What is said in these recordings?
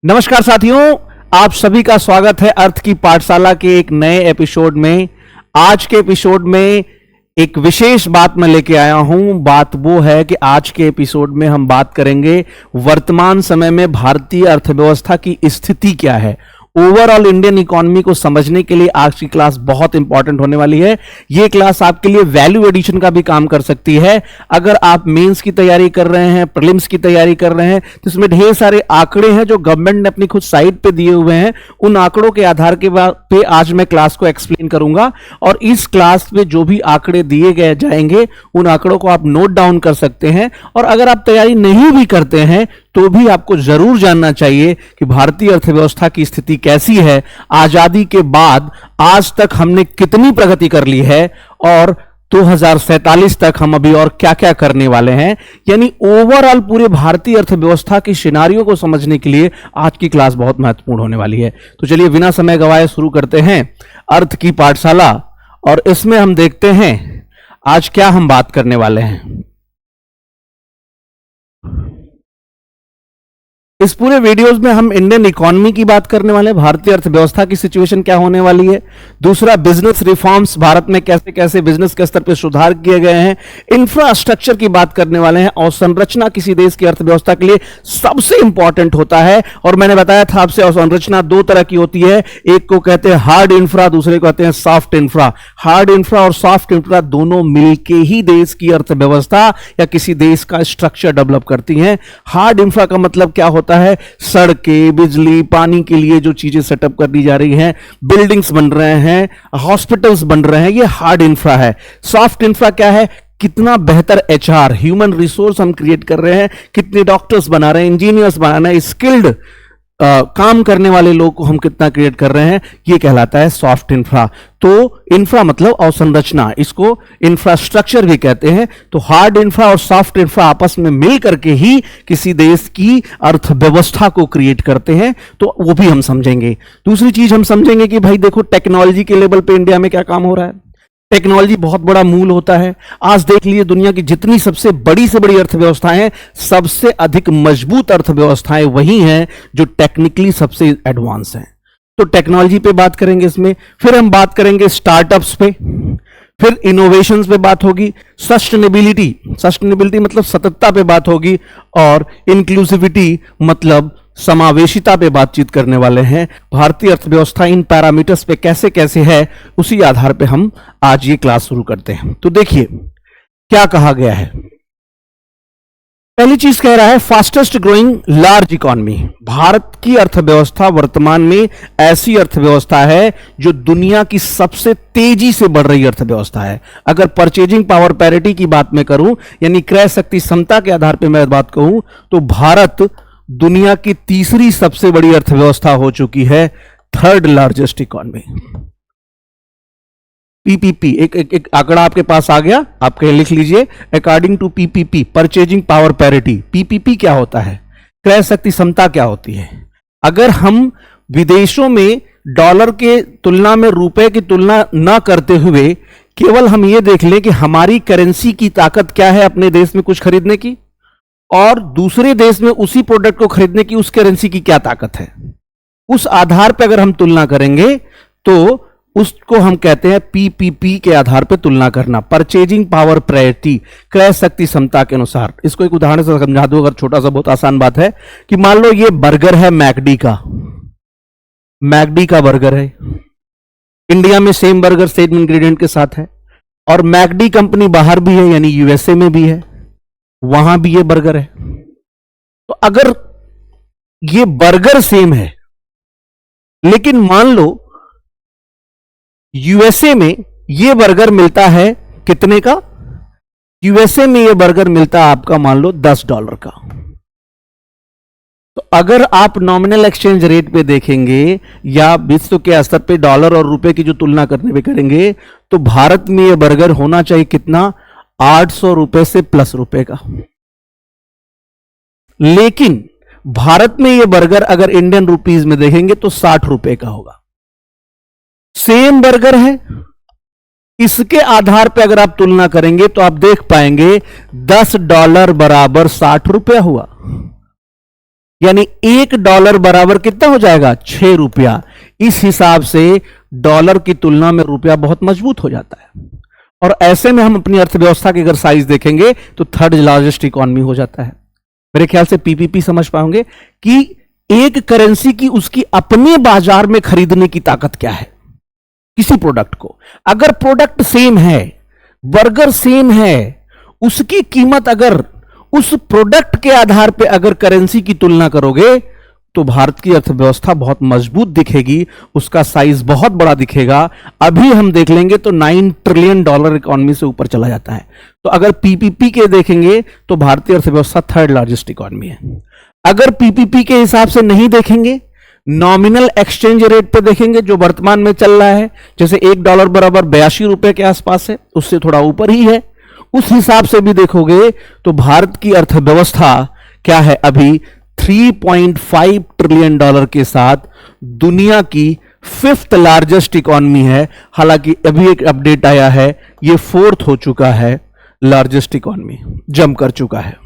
नमस्कार साथियों, आप सभी का स्वागत है अर्थ की पाठशाला के एक नए एपिसोड में। आज के एपिसोड में एक विशेष बात मैं लेके आया हूं। बात वो है कि आज के एपिसोड में हम बात करेंगे वर्तमान समय में भारतीय अर्थव्यवस्था की स्थिति क्या है। ओवरऑल इंडियन इकोनॉमी को समझने के लिए आज की क्लास बहुत इंपॉर्टेंट होने वाली है। यह क्लास आपके लिए वैल्यू एडिशन का भी काम कर सकती है। अगर आप मेंस की तैयारी कर रहे हैं, प्रीलिम्स की तैयारी कर रहे हैं, तो इसमें ढेर सारे आंकड़े हैं जो गवर्नमेंट ने अपनी खुद साइट पे दिए हुए हैं। उन आंकड़ों के आधार के पे आज मैं क्लास को एक्सप्लेन करूंगा और इस क्लास में जो भी आंकड़े दिए गए जाएंगे उन आंकड़ों को आप नोट डाउन कर सकते हैं। और अगर आप तैयारी नहीं भी करते हैं तो भी आपको जरूर जानना चाहिए कि भारतीय अर्थव्यवस्था की स्थिति कैसी है, आजादी के बाद आज तक हमने कितनी प्रगति कर ली है और 2047 तक हम अभी और क्या क्या करने वाले हैं। यानी ओवरऑल पूरे भारतीय अर्थव्यवस्था की सिनारियों को समझने के लिए आज की क्लास बहुत महत्वपूर्ण होने वाली है। तो चलिए बिना समय गवाए शुरू करते हैं अर्थ की पाठशाला, और इसमें हम देखते हैं आज क्या हम बात करने वाले हैं। इस पूरे वीडियोस में हम इंडियन इकोनॉमी की बात करने वाले हैं, भारतीय अर्थव्यवस्था की सिचुएशन क्या होने वाली है। दूसरा, बिजनेस रिफॉर्म्स, भारत में कैसे कैसे बिजनेस के स्तर पर सुधार किए गए हैं। इंफ्रास्ट्रक्चर की बात करने वाले हैं, और संरचना किसी देश की अर्थव्यवस्था के लिए सबसे इंपॉर्टेंट होता है। और मैंने बताया था आपसे, और संरचना दो तरह की होती है, एक को कहते हैं हार्ड इंफ्रा, दूसरे को कहते हैं सॉफ्ट इंफ्रा। हार्ड इंफ्रा और सॉफ्ट इंफ्रा दोनों मिलके ही देश की अर्थव्यवस्था या किसी देश का स्ट्रक्चर डेवलप करती हैं। हार्ड इंफ्रा का मतलब क्या होता है? सड़कें, बिजली, पानी के लिए जो चीजें सेटअप कर दी जा रही हैं, बिल्डिंग्स बन रहे हैं, हॉस्पिटल्स बन रहे हैं, ये हार्ड इंफ्रा है। सॉफ्ट इंफ्रा क्या है? कितना बेहतर एचआर, ह्यूमन रिसोर्स हम क्रिएट कर रहे हैं, कितने डॉक्टर्स बना रहे हैं, इंजीनियर्स बना रहे हैं, स्किल्ड काम करने वाले लोग को हम कितना क्रिएट कर रहे हैं, ये कहलाता है सॉफ्ट इंफ्रा। तो इंफ्रा मतलब अवसंरचना, इसको इंफ्रास्ट्रक्चर भी कहते हैं। तो हार्ड इंफ्रा और सॉफ्ट इंफ्रा आपस में मिल करके ही किसी देश की अर्थव्यवस्था को क्रिएट करते हैं, तो वो भी हम समझेंगे। दूसरी चीज हम समझेंगे कि भाई देखो, टेक्नोलॉजी के लेवल पे इंडिया में क्या काम हो रहा है। टेक्नोलॉजी बहुत बड़ा मूल होता है। आज देख लिए दुनिया की जितनी सबसे बड़ी से बड़ी अर्थव्यवस्थाएं हैं, सबसे अधिक मजबूत अर्थव्यवस्थाएं वही हैं जो टेक्निकली सबसे एडवांस हैं। तो टेक्नोलॉजी पे बात करेंगे इसमें, फिर हम बात करेंगे स्टार्टअप्स पे, फिर इनोवेशंस पे बात होगी, सस्टेनेबिलिटी मतलब सततता पे बात होगी, और इंक्लूसिविटी मतलब समावेशिता पे बातचीत करने वाले हैं। भारतीय अर्थव्यवस्था इन पैरामीटर्स पे कैसे कैसे है, उसी आधार पे हम आज ये क्लास शुरू करते हैं। तो देखिए क्या कहा गया है। पहली चीज कह रहा है fastest growing large economy. Bharat की अर्थव्यवस्था वर्तमान में ऐसी अर्थव्यवस्था है जो दुनिया की सबसे तेजी से बढ़ रही अर्थव्यवस्था है। अगर परचेजिंग पावर पैरिटी की बात मैं करूं, यानी क्रय शक्ति क्षमता के आधार पर मैं बात कहूं, तो भारत दुनिया की तीसरी सबसे बड़ी अर्थव्यवस्था हो चुकी है, थर्ड लार्जेस्ट इकोनॉमी। पीपीपी एक आंकड़ा आपके पास आ गया, आप कहीं लिख लीजिए, according to PPP, purchasing power parity. PPP क्या होता है? क्रय शक्ति क्षमता क्या होती है? अगर हम विदेशों में डॉलर के तुलना में रुपए की तुलना ना करते हुए केवल हम ये देख लें कि हमारी करेंसी की ताकत क्या है अपने देश में कुछ खरीदने की, और दूसरे देश में उसी प्रोडक्ट को खरीदने की उस करेंसी की क्या ताकत है, उस आधार पर अगर हम तुलना करेंगे तो उसको हम कहते हैं पीपीपी के आधार पर तुलना करना, परचेजिंग पावर पैरिटी, क्रय शक्ति क्षमता के अनुसार। इसको एक उदाहरण से समझा दूं, अगर छोटा सा, बहुत आसान बात है कि मान लो ये बर्गर है मैकडी का बर्गर है, इंडिया में सेम बर्गर सेम इंग्रेडिएंट के साथ है, और मैकडी कंपनी बाहर भी है, यानी यूएसए में भी है, वहां भी ये बर्गर है। तो अगर ये बर्गर सेम है, लेकिन मान लो यूएसए में ये बर्गर मिलता है कितने का? यूएसए में ये बर्गर मिलता है आपका मान लो $10 का। तो अगर आप नॉमिनल एक्सचेंज रेट पे देखेंगे या विश्व के स्तर पे डॉलर और रुपए की जो तुलना करने पे करेंगे, तो भारत में ये बर्गर होना चाहिए कितना? 800 रुपए से प्लस रुपए का। लेकिन भारत में ये बर्गर अगर इंडियन रुपीज में देखेंगे तो 60 रुपए का होगा। सेम बर्गर है, इसके आधार पर अगर आप तुलना करेंगे तो आप देख पाएंगे $10 बराबर 60 रुपया हुआ। यानी $1 बराबर कितना हो जाएगा? 6 रुपया। इस हिसाब से डॉलर की तुलना में रुपया बहुत मजबूत हो जाता है, और ऐसे में हम अपनी अर्थव्यवस्था की अगर साइज देखेंगे तो थर्ड लार्जेस्ट इकोनॉमी हो जाता है। मेरे ख्याल से पीपीपी समझ पाओगे कि एक करेंसी की उसकी अपने बाजार में खरीदने की ताकत क्या है किसी प्रोडक्ट को। अगर प्रोडक्ट सेम है, बर्गर सेम है, उसकी कीमत अगर उस प्रोडक्ट के आधार पे अगर करेंसी की तुलना करोगे तो भारत की अर्थव्यवस्था बहुत मजबूत दिखेगी, उसका साइज बहुत बड़ा दिखेगा। अभी हम देख लेंगे तो $9 ट्रिलियन इकोनॉमी से ऊपर चला जाता है। तो अगर पीपीपी के देखेंगे तो भारतीय अर्थव्यवस्था थर्ड लार्जेस्ट इकोनॉमी है। अगर पीपीपी के हिसाब से नहीं देखेंगे, नॉमिनल एक्सचेंज रेट पे देखेंगे जो वर्तमान में चल रहा है, जैसे $1 बराबर 82 रुपए के आसपास है, उससे थोड़ा ऊपर ही है, उस हिसाब से भी देखोगे तो भारत की अर्थव्यवस्था क्या है, अभी $3.5 ट्रिलियन के साथ दुनिया की 5th लार्जेस्ट इकोनॉमी है। हालांकि अभी एक अपडेट आया है, ये 4th हो चुका है लार्जेस्ट इकोनॉमी, जंप कर चुका है,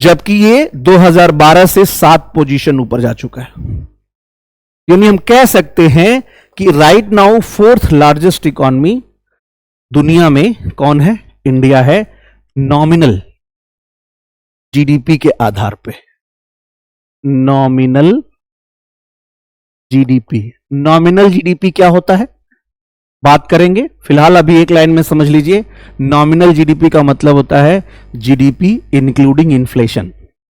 जबकि ये 2012 से 7 पोजीशन ऊपर जा चुका है। यानी हम कह सकते हैं कि right now 4th largest economy दुनिया में कौन है? इंडिया है, नॉमिनल जीडीपी के आधार पे। नॉमिनल जीडीपी, नॉमिनल जीडीपी क्या होता है बात करेंगे, फिलहाल अभी एक लाइन में समझ लीजिए। नॉमिनल जीडीपी का मतलब होता है जीडीपी इंक्लूडिंग इन्फ्लेशन,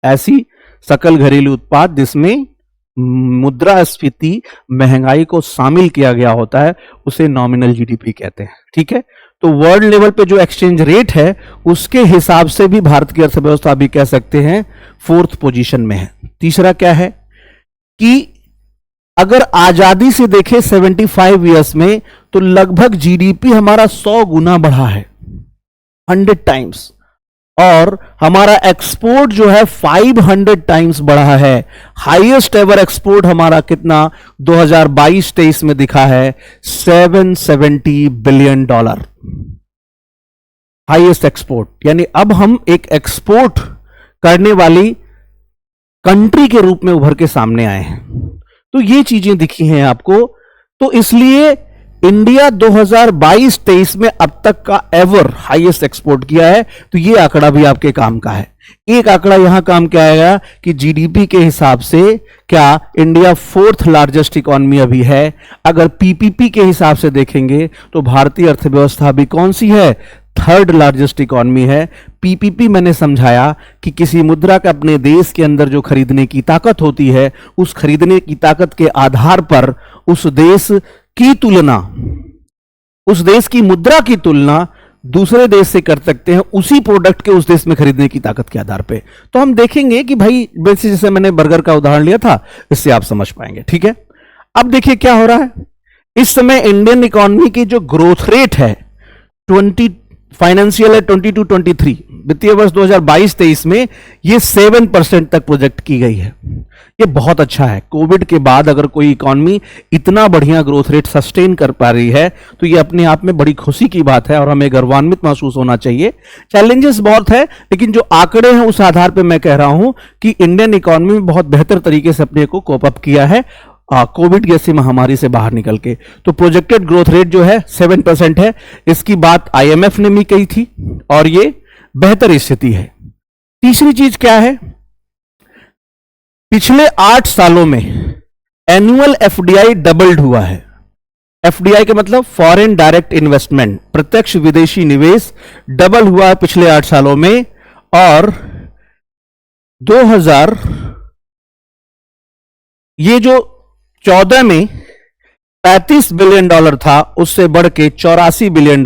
ऐसी सकल घरेलू उत्पाद जिसमें मुद्रास्फीति, महंगाई को शामिल किया गया होता है, उसे नॉमिनल जीडीपी कहते हैं। ठीक है, तो वर्ल्ड लेवल पे जो एक्सचेंज रेट है उसके हिसाब से भी भारत की अर्थव्यवस्था अभी कह सकते हैं 4th पोजीशन में है। तीसरा क्या है कि अगर आजादी से देखें 75 इयर्स में तो लगभग जीडीपी हमारा 100 गुना बढ़ा है, 100 टाइम्स, और हमारा एक्सपोर्ट जो है 500 टाइम्स बढ़ा है। हाईएस्ट एवर एक्सपोर्ट हमारा कितना 2022-23 में दिखा है? $770 बिलियन, हाईएस्ट एक्सपोर्ट। यानी अब हम एक एक्सपोर्ट करने वाली कंट्री के रूप में उभर के सामने आए हैं। तो ये चीजें दिखी हैं आपको। तो इसलिए इंडिया 2022-23 में अब तक का एवर हाईएस्ट एक्सपोर्ट किया है। तो ये आंकड़ा भी आपके काम का है। एक आंकड़ा यहां काम क्या आएगा कि जीडीपी के हिसाब से क्या इंडिया 4th लार्जेस्ट इकोनॉमी अभी है। अगर पीपीपी के हिसाब से देखेंगे तो भारतीय अर्थव्यवस्था अभी कौन सी है? 3rd लार्जेस्ट इकोनॉमी है। पीपीपी मैंने समझाया कि किसी मुद्रा का अपने देश के अंदर जो खरीदने की ताकत होती है, उस खरीदने की ताकत के आधार पर उस देश की तुलना, उस देश की मुद्रा की तुलना दूसरे देश से कर सकते हैं उसी प्रोडक्ट के उस देश में खरीदने की ताकत के आधार पे। तो हम देखेंगे कि भाई वैसे जैसे मैंने बर्गर का उदाहरण लिया था, इससे आप समझ पाएंगे। ठीक है, अब देखिए क्या हो रहा है। इस समय इंडियन इकोनॉमी की जो ग्रोथ रेट है 20 फाइनेंशियल है 22-23 वित्तीय वर्ष 2022-23 में ये 7% तक प्रोजेक्ट की गई है। ये बहुत अच्छा है। कोविड के बाद अगर कोई इकोनॉमी इतना बढ़िया ग्रोथ रेट सस्टेन कर पा रही है तो ये अपने आप में बड़ी खुशी की बात है और हमें गर्वान्वित महसूस होना चाहिए। चैलेंजेस बहुत है, लेकिन जो आंकड़े हैं उस आधार पर मैं कह रहा हूं कि इंडियन इकोनॉमी में बहुत बेहतर तरीके से अपने को कोप अप किया है कोविड जैसी महामारी से बाहर निकल के। तो प्रोजेक्टेड ग्रोथ रेट जो है 7% है। इसकी बात आईएमएफ ने भी कही थी और ये बेहतर स्थिति है। तीसरी चीज क्या है? पिछले 8 सालों में एनुअल एफडीआई डबल्ड हुआ है। एफडीआई के मतलब फॉरेन डायरेक्ट इन्वेस्टमेंट, प्रत्यक्ष विदेशी निवेश डबल हुआ है पिछले 8 सालों में, और 2000 ये जो 14 में $35 बिलियन था उससे बढ़ के $84 बिलियन,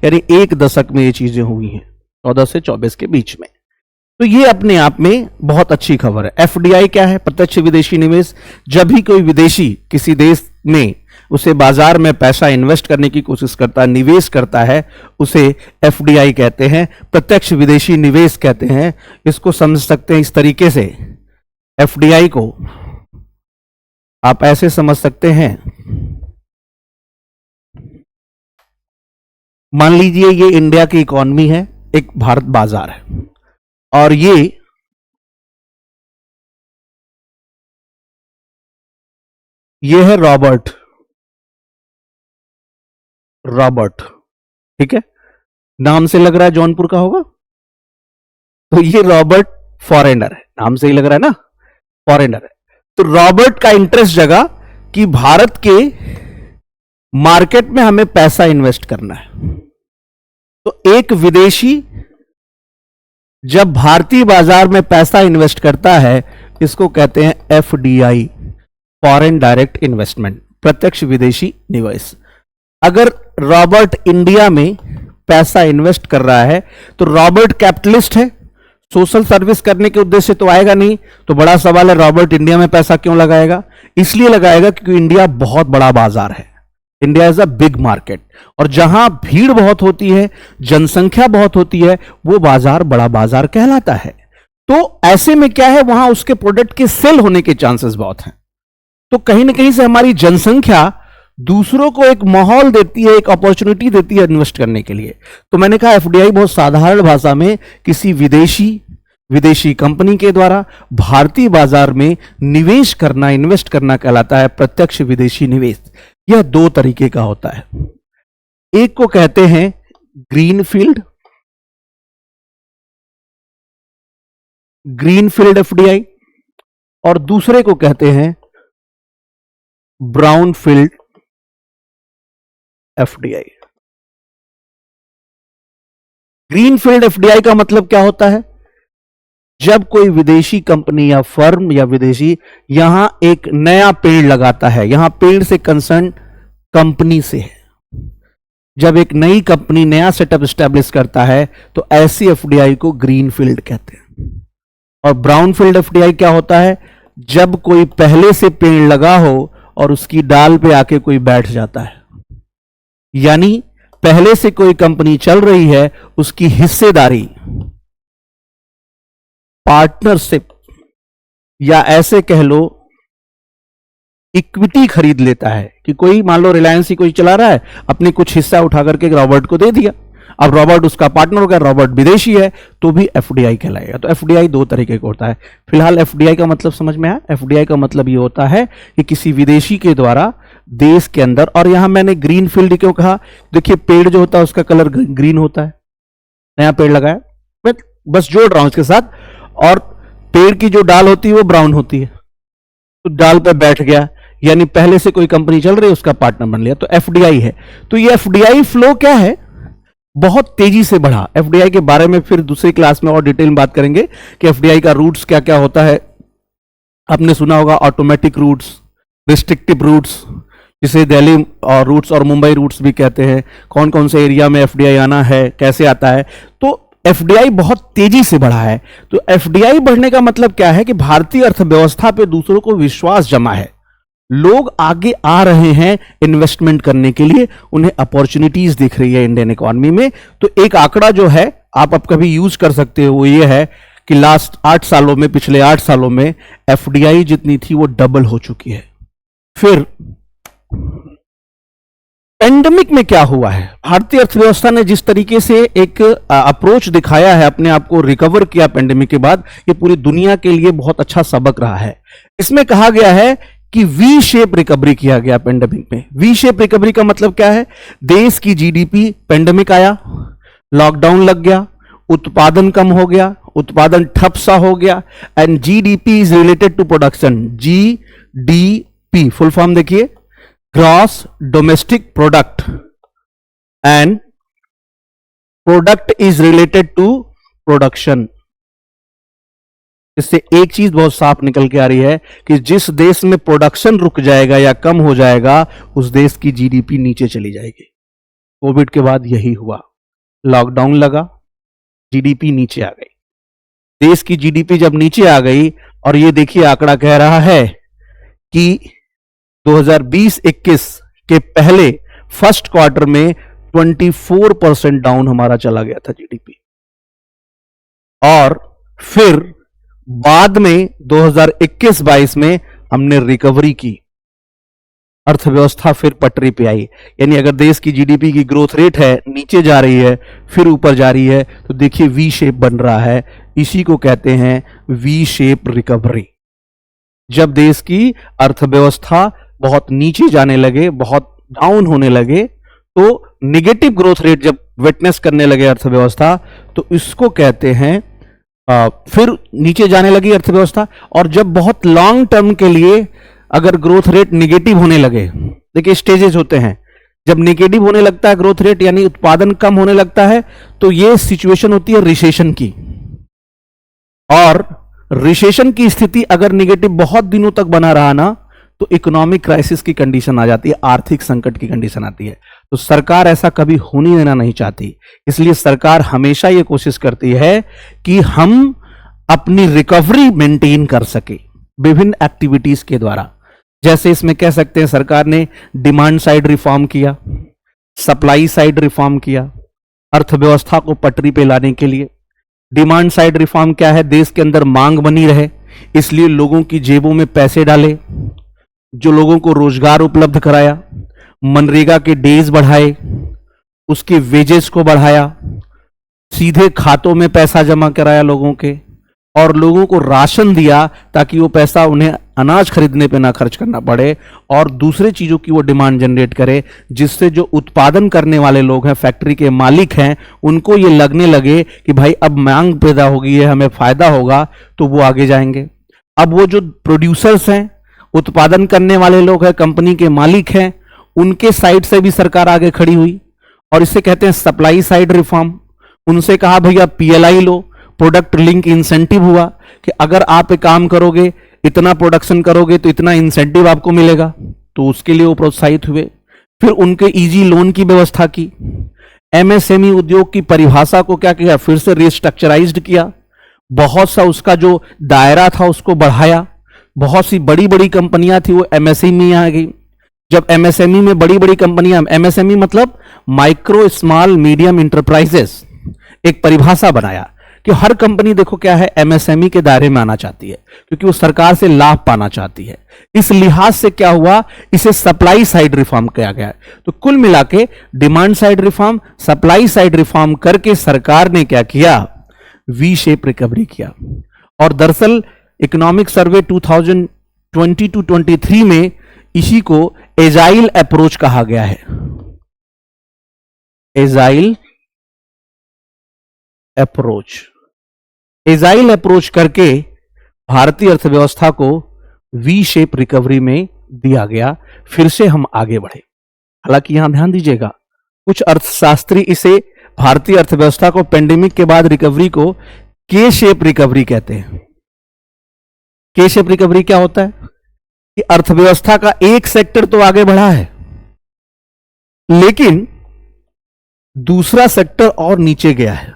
यानी एक दशक में ये चीजें हुई हैं 14 से 24 के बीच में। तो ये अपने आप में बहुत अच्छी खबर है। एफडीआई क्या है? प्रत्यक्ष विदेशी निवेश। जब भी कोई विदेशी किसी देश में उसे बाजार में पैसा इन्वेस्ट करने की कोशिश करता है, निवेश करता है, उसे एफडीआई कहते हैं, प्रत्यक्ष विदेशी निवेश कहते हैं। इसको समझ सकते हैं इस तरीके से, एफडीआई को आप ऐसे समझ सकते हैं, मान लीजिए ये इंडिया की इकोनॉमी है, एक भारत बाजार है, और ये ये है रॉबर्ट, रॉबर्ट, ठीक है, नाम से लग रहा है जौनपुर का होगा, तो ये रॉबर्ट फॉरेनर है, नाम से ही लग रहा है ना, फॉरेनर है। तो रॉबर्ट का इंटरेस्ट जगा कि भारत के मार्केट में हमें पैसा इन्वेस्ट करना है। तो एक विदेशी जब भारतीय बाजार में पैसा इन्वेस्ट करता है, इसको कहते हैं एफडीआई, फॉरेन डायरेक्ट इन्वेस्टमेंट, प्रत्यक्ष विदेशी निवेश। अगर रॉबर्ट इंडिया में पैसा इन्वेस्ट कर रहा है तो रॉबर्ट कैपिटलिस्ट है, सोशल सर्विस करने के उद्देश्य तो आएगा नहीं। तो बड़ा सवाल है, रॉबर्ट इंडिया में पैसा क्यों लगाएगा? इसलिए लगाएगा क्योंकि इंडिया बहुत बड़ा बाजार है, India is a big market, और जहां भीड़ बहुत होती है, जनसंख्या बहुत होती है, वो बाजार बड़ा बाजार कहलाता है। तो ऐसे में क्या है, वहां उसके प्रोडक्ट के सेल होने के चांसेस बहुत हैं। तो कहीं ना कहीं से हमारी जनसंख्या दूसरों को एक माहौल देती है, एक अपॉर्चुनिटी देती है इन्वेस्ट करने के लिए। तो मैंने कहा एफडीआई बहुत साधारण भाषा में किसी विदेशी कंपनी के द्वारा भारतीय बाजार में निवेश करना, इन्वेस्ट करना कहलाता है प्रत्यक्ष विदेशी निवेश। यह दो तरीके का होता है, एक को कहते हैं ग्रीनफील्ड एफडीआई, और दूसरे को कहते हैं ब्राउनफील्ड एफडीआई। ग्रीनफील्ड एफडीआई का मतलब क्या होता है? जब कोई विदेशी कंपनी या फर्म या विदेशी यहां एक नया पेड़ लगाता है, यहां पेड़ से कंसर्न कंपनी से है, जब एक नई कंपनी नया सेटअप स्टैब्लिश करता है तो ऐसी एफडीआई को ग्रीनफील्ड कहते हैं। और ब्राउनफील्ड एफडीआई क्या होता है? जब कोई पहले से पेड़ लगा हो और उसकी डाल पे आके कोई बैठ जाता है, यानी पहले से कोई कंपनी चल रही है, उसकी हिस्सेदारी, पार्टनरशिप, या ऐसे कह लो इक्विटी खरीद लेता है कि कोई मान लो रिलायंस ही कोई चला रहा है, अपने कुछ हिस्सा उठा करके रॉबर्ट को दे दिया, अब रॉबर्ट उसका पार्टनर हो गया, रॉबर्ट विदेशी है तो भी एफडीआई कहलाएगा। तो एफडीआई दो तरीके का होता है। फिलहाल एफडीआई का मतलब समझ में आया? एफडीआई का मतलब ये होता है कि किसी विदेशी के द्वारा देश के अंदर, और यहां मैंने ग्रीन फील्ड क्यों कहा? देखिए पेड़ जो होता है उसका कलर ग्रीन होता है, नया पेड़ लगाया, मैं बस जोड़ रहा हूं इसके साथ, और पेड़ की जो डाल होती है वो ब्राउन होती है, तो डाल पे बैठ गया, यानी पहले से कोई कंपनी चल रही है उसका पार्टनर बन लिया, तो एफडीआई है। तो ये एफडीआई फ्लो क्या है? बहुत तेजी से बढ़ा। एफडीआई के बारे में फिर दूसरी क्लास में और डिटेल में बात करेंगे कि एफडीआई का रूट्स क्या क्या होता है। आपने सुना होगा ऑटोमेटिक रूट्स, रिस्ट्रिक्टिव रूट्स, जिसे दिल्ली और रूट्स और मुंबई रूट्स भी कहते हैं, कौन कौन से एरिया में एफडीआई आना है, कैसे आता है। तो एफडीआई बहुत तेजी से बढ़ा है। तो एफडीआई बढ़ने का मतलब क्या है कि भारतीय अर्थव्यवस्था पे दूसरों को विश्वास जमा है, लोग आगे आ रहे हैं इन्वेस्टमेंट करने के लिए, उन्हें अपॉर्चुनिटीज दिख रही है इंडियन इकोनॉमी में। तो एक आंकड़ा जो है आप अब कभी यूज कर सकते हो, वो ये है कि लास्ट 8 सालों में, पिछले 8 सालों में एफडीआई जितनी थी वो डबल हो चुकी है। फिर पेंडेमिक में क्या हुआ है? भारतीय अर्थव्यवस्था ने जिस तरीके से एक अप्रोच दिखाया है, अपने आप को रिकवर किया पेंडेमिक के बाद, ये पूरी दुनिया के लिए बहुत अच्छा सबक रहा है। इसमें कहा गया है कि वी शेप रिकवरी किया गया पेंडेमिक में। वी शेप रिकवरी का मतलब क्या है? देश की जीडीपी, पेंडेमिक आया, लॉकडाउन लग गया, उत्पादन कम हो गया, उत्पादन ठप सा हो गया, and GDP is related to production. GDP full form देखिए, gross domestic product, and product is related to production. इससे एक चीज बहुत साफ निकल के आ रही है कि जिस देश में प्रोडक्शन रुक जाएगा या कम हो जाएगा, उस देश की जीडीपी नीचे चली जाएगी। कोविड के बाद यही हुआ, लॉकडाउन लगा, जीडीपी नीचे आ गई। देश की जीडीपी जब नीचे आ गई, और ये देखिए आंकड़ा कह रहा है कि 2020-21 के पहले फर्स्ट क्वार्टर में 24% डाउन हमारा चला गया था जीडीपी, और फिर बाद में 2021-22 में हमने रिकवरी की, अर्थव्यवस्था फिर पटरी पे आई। यानी अगर देश की जीडीपी की ग्रोथ रेट है, नीचे जा रही है फिर ऊपर जा रही है, तो देखिए वी शेप बन रहा है। इसी को कहते हैं वी शेप रिकवरी। जब देश की अर्थव्यवस्था बहुत नीचे जाने लगे, बहुत डाउन होने लगे, तो निगेटिव ग्रोथ रेट जब विटनेस करने लगे अर्थव्यवस्था, तो इसको कहते हैं फिर नीचे जाने लगी अर्थव्यवस्था। और जब बहुत लॉन्ग टर्म के लिए अगर ग्रोथ रेट निगेटिव होने लगे, देखिए स्टेजेस होते हैं, जब निगेटिव होने लगता है ग्रोथ रेट यानी उत्पादन कम होने लगता है, तो यह सिचुएशन होती है रिसेशन की। और रिसेशन की स्थिति अगर निगेटिव बहुत दिनों तक बना रहा ना, तो इकोनॉमिक क्राइसिस की कंडीशन आ जाती है, आर्थिक संकट की कंडीशन आती है। तो सरकार ऐसा कभी होने देना नहीं चाहती, इसलिए सरकार हमेशा यह कोशिश करती है कि हम अपनी रिकवरी मेंटेन कर सके विभिन्न एक्टिविटीज के द्वारा। जैसे इसमें कह सकते हैं सरकार ने डिमांड साइड रिफॉर्म किया, सप्लाई साइड रिफॉर्म किया, अर्थव्यवस्था को पटरी पे लाने के लिए। डिमांड साइड रिफॉर्म क्या है? देश के अंदर मांग बनी रहे, इसलिए लोगों की जेबों में पैसे डाले, जो लोगों को रोजगार उपलब्ध कराया, मनरेगा के डेज बढ़ाए, उसके वेजेस को बढ़ाया, सीधे खातों में पैसा जमा कराया लोगों के, और लोगों को राशन दिया ताकि वो पैसा उन्हें अनाज खरीदने पे ना खर्च करना पड़े, और दूसरे चीजों की वो डिमांड जनरेट करे, जिससे जो उत्पादन करने वाले लोग हैं, फैक्ट्री के मालिक हैं, उनको ये लगने लगे कि भाई अब मांग पैदा होगी है, हमें फायदा होगा, तो वो आगे जाएंगे। अब वो जो प्रोड्यूसर्स हैं, उत्पादन करने वाले लोग हैं, कंपनी के मालिक हैं, उनके साइड से भी सरकार आगे खड़ी हुई, और इसे कहते हैं सप्लाई साइड रिफॉर्म। उनसे कहा भैया पीएलआई लो, प्रोडक्ट लिंक इंसेंटिव हुआ कि अगर आप एक काम करोगे, इतना प्रोडक्शन करोगे तो इतना इंसेंटिव आपको मिलेगा, तो उसके लिए वो प्रोत्साहित हुए। फिर उनके इजी लोन की व्यवस्था की, एमएसएमई उद्योग की परिभाषा को क्या किया, फिर से रिस्ट्रक्चराइज्ड किया, बहुत सा उसका जो दायरा था उसको बढ़ाया, बहुत सी बड़ी बड़ी कंपनियां थी वो एमएसएमई में आ गई। जब एमएसएमई में बड़ी बड़ी कंपनियां, एमएसएमई मतलब माइक्रो स्मॉल मीडियम इंटरप्राइजेस, एक परिभाषा बनाया कि हर कंपनी देखो क्या है, एमएसएमई के दायरे में आना चाहती है, क्योंकि वो सरकार से लाभ पाना चाहती है। इस लिहाज से क्या हुआ, इसे सप्लाई साइड रिफॉर्म किया गया। तो कुल मिला के demand side reform, supply side reform करके सरकार ने क्या किया, वी शेप रिकवरी किया। और दरअसल इकोनॉमिक सर्वे 2020-23 में इसी को एजाइल अप्रोच कहा गया है। एजाइल अप्रोच, एजाइल अप्रोच करके भारतीय अर्थव्यवस्था को वी शेप रिकवरी में दिया गया। फिर से हम आगे बढ़े। हालांकि यहां ध्यान दीजिएगा, कुछ अर्थशास्त्री इसे भारतीय अर्थव्यवस्था को पेंडेमिक के बाद रिकवरी को के शेप रिकवरी कहते हैं। के शेप रिकवरी क्या होता है कि अर्थव्यवस्था का एक सेक्टर तो आगे बढ़ा है, लेकिन दूसरा सेक्टर और नीचे गया है।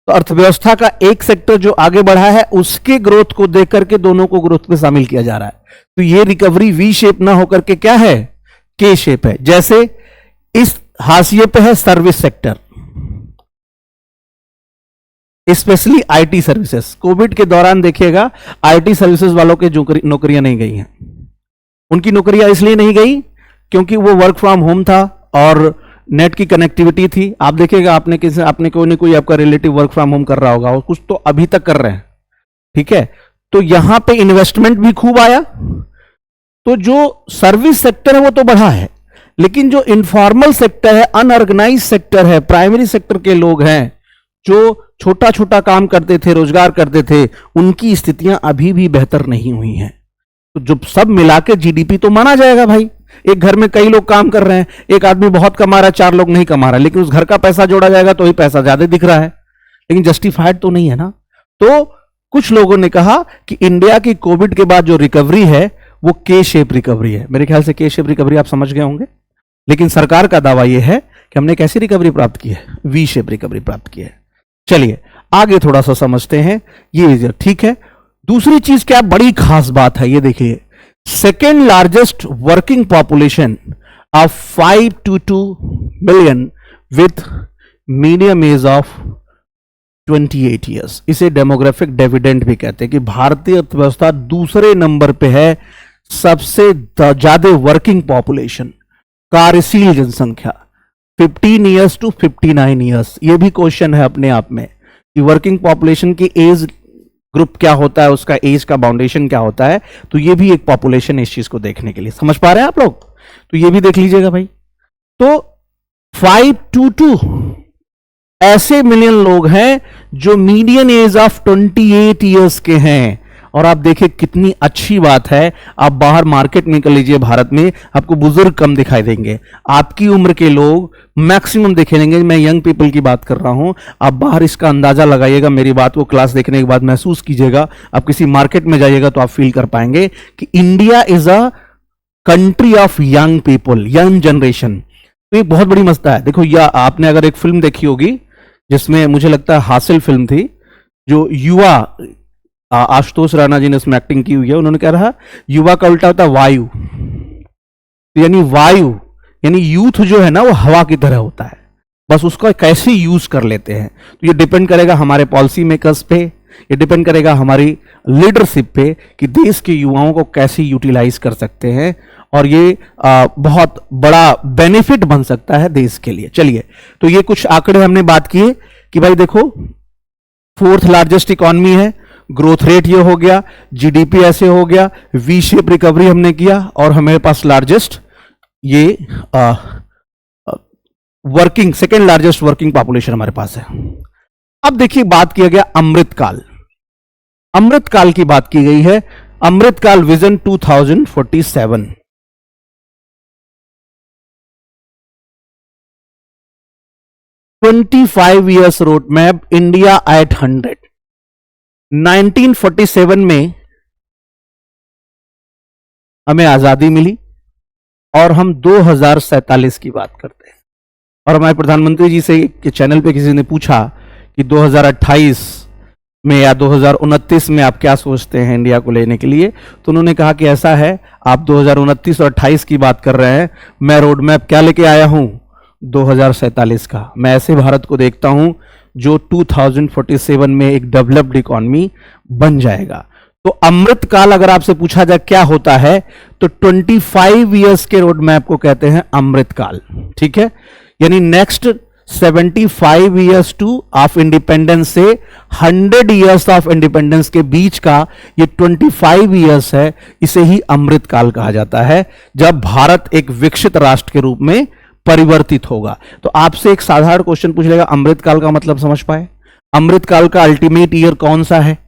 तो अर्थव्यवस्था का एक सेक्टर जो आगे बढ़ा है, उसके ग्रोथ को देख करके दोनों को ग्रोथ में शामिल किया जा रहा है। तो ये रिकवरी वी शेप ना होकर के क्या है, के शेप है। जैसे इस हाशिए पे है service sector, specially IT services. Covid के दौरान देखिएगा आईटी सर्विसेज वालों के नौकरियां नहीं गई हैं। उनकी नौकरियां इसलिए नहीं गई क्योंकि वो वर्क फ्रॉम होम था और नेट की कनेक्टिविटी थी। आप देखिएगा, आपने कोई ना कोई आपका रिलेटिव वर्क फ्रॉम होम कर रहा होगा, और कुछ तो अभी तक कर रहे हैं, ठीक है। तो यहां पे इन्वेस्टमेंट भी खूब आया, तो जो सर्विस सेक्टर है वो तो बढ़ा है, लेकिन जो इनफॉर्मल सेक्टर है, अनऑर्गेनाइज सेक्टर है, प्राइमरी सेक्टर के लोग हैं जो छोटा छोटा काम करते थे, रोजगार करते थे, उनकी स्थितियां अभी भी बेहतर नहीं हुई हैं। तो जब सब मिला के जीडीपी तो माना जाएगा भाई। एक घर में कई लोग काम कर रहे हैं, एक आदमी बहुत कमा रहा है, 4 लोग नहीं कमा रहा है, लेकिन उस घर का पैसा जोड़ा जाएगा तो ही पैसा ज्यादा दिख रहा है, लेकिन जस्टिफाइड तो नहीं है ना। तो कुछ लोगों ने कहा कि इंडिया की कोविड के बाद जो रिकवरी है वो के शेप रिकवरी है। मेरे ख्याल से के शेप रिकवरी आप समझ गए होंगे, लेकिन सरकार का दावा यह है कि हमने कैसी रिकवरी प्राप्त की है, वी शेप रिकवरी प्राप्त की है। चलिए आगे थोड़ा सा समझते हैं, ये ठीक है। दूसरी चीज क्या बड़ी खास बात है, ये देखिए, second largest working population of 522 million with medium age of 28 years. इसे डेमोग्राफिक डिविडेंड भी कहते हैं कि भारतीय अर्थव्यवस्था दूसरे नंबर पे है, सबसे ज्यादा वर्किंग पॉपुलेशन, कार्यशील जनसंख्या 15 ईयर्स टू 59 ईयर्स। ये भी क्वेश्चन है अपने आप में कि वर्किंग पॉपुलेशन की एज ग्रुप क्या होता है, उसका एज का बाउंडेशन क्या होता है, तो ये भी एक पॉपुलेशन है इस चीज को देखने के लिए। समझ पा रहे हैं आप लोग? तो ये भी देख लीजिएगा भाई। तो 522 ऐसे मिलियन लोग हैं जो मीडियन एज ऑफ 28 ईयर्स के हैं। और आप देखिए कितनी अच्छी बात है, आप बाहर मार्केट में निकल लीजिए भारत में, आपको बुजुर्ग कम दिखाई देंगे, आपकी उम्र के लोग मैक्सिमम दिखेंगे। मैं यंग पीपल की बात कर रहा हूं, आप बाहर इसका अंदाजा लगाइएगा, मेरी बात को क्लास देखने के बाद महसूस कीजिएगा। आप किसी मार्केट में जाइएगा तो आप फील कर पाएंगे कि India is a country of young people, young generation. तो ये बहुत बड़ी मसला है। देखो, या आपने अगर एक फिल्म देखी होगी जिसमें मुझे लगता है हासिल फिल्म थी, जो युवा, आशुतोष राणा जी ने उसमें एक्टिंग की हुई है, उन्होंने कहा रहा युवा का उल्टा होता है वायु। यानी वायु यानी यूथ जो है ना वो हवा की तरह होता है, बस उसको कैसे यूज कर लेते हैं। तो ये डिपेंड करेगा हमारे पॉलिसी मेकर्स पे, ये डिपेंड करेगा हमारी लीडरशिप पे कि देश के युवाओं को कैसे यूटिलाइज कर सकते हैं, और ये बहुत बड़ा बेनिफिट बन सकता है देश के लिए। चलिए, तो ये कुछ आंकड़े हमने बात किए कि भाई देखो, फोर्थ लार्जेस्ट इकोनॉमी है, ग्रोथ रेट ये हो गया, जीडीपी ऐसे हो गया, वी शेप रिकवरी हमने किया, और हमारे पास लार्जेस्ट ये working, second largest working population हमारे पास है। अब देखिए, बात किया गया अमृतकाल। अमृतकाल की बात की गई है, Amritkaal vision 2047। 25 years road map, India at 100। 1947 में हमें आजादी मिली और हम 2047 की बात करते हैं। और हमारे प्रधानमंत्री जी से के चैनल पे किसी ने पूछा कि 2028 में या 2029 में आप क्या सोचते हैं इंडिया को लेने के लिए, तो उन्होंने कहा कि ऐसा है, आप 2029 और 28 की बात कर रहे हैं, मैं रोड मैप क्या लेके आया हूं, 2047 का। मैं ऐसे भारत को देखता हूं जो 2047 में एक डेवलप्ड इकोनॉमी बन जाएगा। तो अमृतकाल अगर आपसे पूछा जाए क्या होता है, तो 25 इयर्स के रोड मैप को कहते हैं अमृतकाल। ठीक है, यानी next 75 years two of independence से 100 इयर्स ऑफ इंडिपेंडेंस के बीच का ये 25 इयर्स है, इसे ही अमृतकाल कहा जाता है, जब भारत एक विकसित राष्ट्र के रूप में परिवर्तित होगा। तो आपसे एक साधारण क्वेश्चन पूछ लेगा, अमृतकाल का मतलब समझ पाए? अमृतकाल का अल्टीमेट ईयर कौन सा है?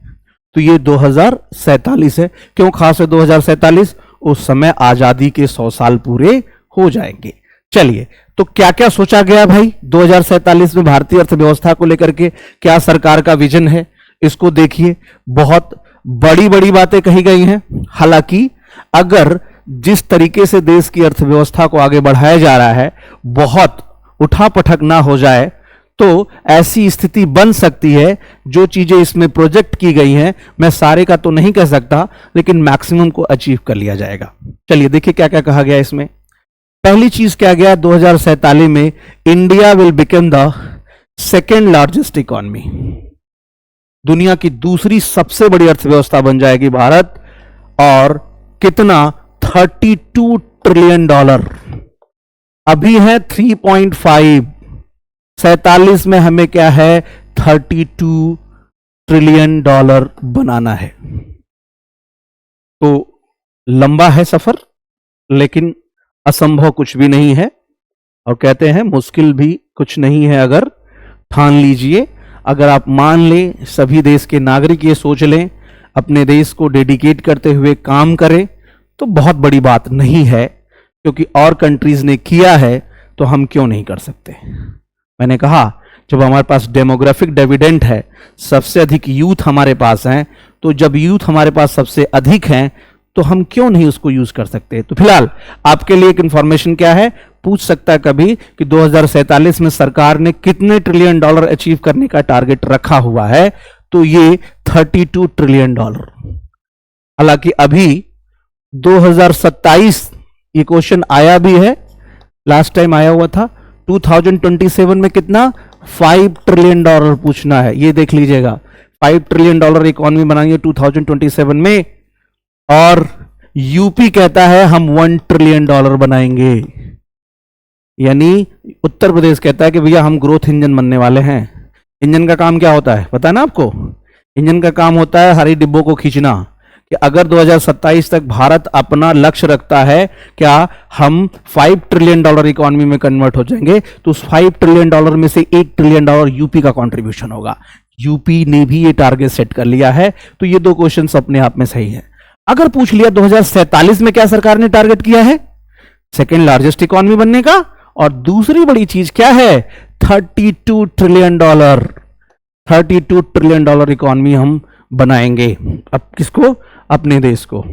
तो ये 2047 है। क्यों खास है 2047? उस समय आजादी के 100 साल पूरे हो जाएंगे। चलिए, तो क्या क्या सोचा गया भाई 2047 में भारतीय अर्थव्यवस्था को लेकर के, क्या सरकार का विजन है, इसको देखिए। बहुत बड़ी बड़ी बातें कही गई हैं। हालांकि अगर जिस तरीके से देश की अर्थव्यवस्था को आगे बढ़ाया जा रहा है, बहुत उठापटक ना हो जाए, तो ऐसी स्थिति बन सकती है, जो चीजें इसमें प्रोजेक्ट की गई हैं, मैं सारे का तो नहीं कह सकता, लेकिन मैक्सिमम को अचीव कर लिया जाएगा। चलिए देखिए क्या क्या कहा गया इसमें। पहली चीज क्या गया, 2047 में India will become the second largest economy, दुनिया की दूसरी सबसे बड़ी अर्थव्यवस्था बन जाएगी भारत। और कितना? 32 ट्रिलियन डॉलर। अभी है 3.5, 47 में हमें क्या है, 32 ट्रिलियन डॉलर बनाना है। तो लंबा है सफर, लेकिन असंभव कुछ भी नहीं है, और कहते हैं मुश्किल भी कुछ नहीं है अगर ठान लीजिए। अगर आप मान लें, सभी देश के नागरिक ये सोच लें, अपने देश को डेडिकेट करते हुए काम करें, तो बहुत बड़ी बात नहीं है, क्योंकि और कंट्रीज ने किया है तो हम क्यों नहीं कर सकते। मैंने कहा, जब हमारे पास डेमोग्राफिक डिविडेंड है, सबसे अधिक यूथ हमारे पास हैं, तो जब यूथ हमारे पास सबसे अधिक हैं, तो हम क्यों नहीं उसको यूज कर सकते। तो फिलहाल आपके लिए एक इंफॉर्मेशन क्या है, पूछ सकता है कभी कि 2047 में सरकार ने कितने ट्रिलियन डॉलर अचीव करने का टारगेट रखा हुआ है, तो ये 32 ट्रिलियन डॉलर। हालांकि अभी 2027 ये क्वेश्चन आया भी है, लास्ट टाइम आया हुआ था। 2027 में कितना? 5 ट्रिलियन डॉलर पूछना है, ये देख लीजिएगा। 5 ट्रिलियन डॉलर इकोनॉमी बनाएंगे 2027 में, और यूपी कहता है हम 1 ट्रिलियन डॉलर बनाएंगे। यानी उत्तर प्रदेश कहता है कि भैया हम ग्रोथ इंजन बनने वाले हैं। इंजन का काम क्या होता है पता है ना आपको? इंजन का काम होता है हरी डिब्बों को खींचना, कि अगर 2027 तक भारत अपना लक्ष्य रखता है क्या हम $5 ट्रिलियन इकोनॉमी में कन्वर्ट हो जाएंगे, तो उस $5 ट्रिलियन में से $1 ट्रिलियन यूपी का कंट्रीब्यूशन होगा। यूपी ने भी ये टारगेट सेट कर लिया है। तो ये दो क्वेश्चंस अपने आप में सही है। अगर पूछ लिया 2047 में क्या सरकार ने टारगेट किया है, सेकेंड लार्जेस्ट इकोनॉमी बनने का, और दूसरी बड़ी चीज क्या है, $32 ट्रिलियन, $32 ट्रिलियन इकोनॉमी हम बनाएंगे। अब किसको, अपने देश को।